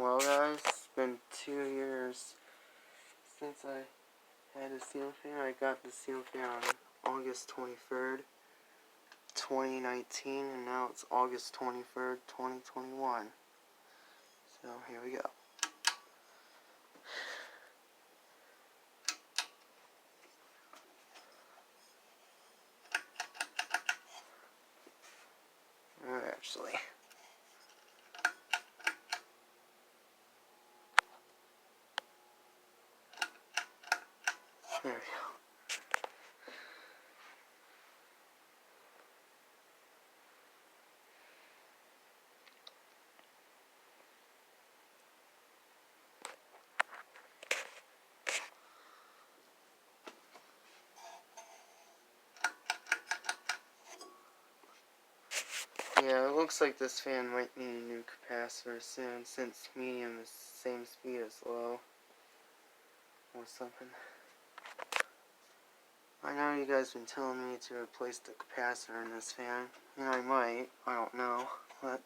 Well guys, it's been 2 years since I had a ceiling fan. I got the ceiling fan on August 23rd, 2019, and now it's August 23rd, 2021. So here we go. Actually, there we go. Yeah, it looks like this fan might need a new capacitor soon, since medium is the same speed as low. Or something. I know you guys been telling me to replace the capacitor in this fan, and I might, I don't know, but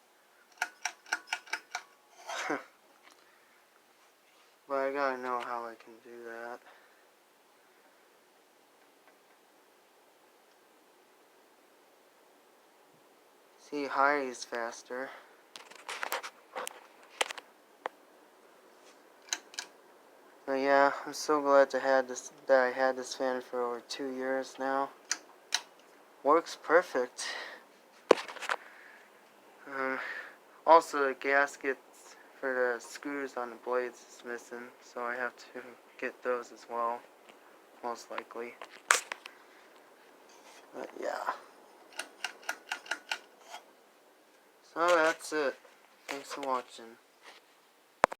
but I gotta know how I can do that. See, high is faster. But yeah, I'm so glad that I had this fan for over 2 years now. Works perfect. Also, the gaskets for the screws on the blades is missing, so I have to get those as well, most likely. But yeah. So that's it. Thanks for watching.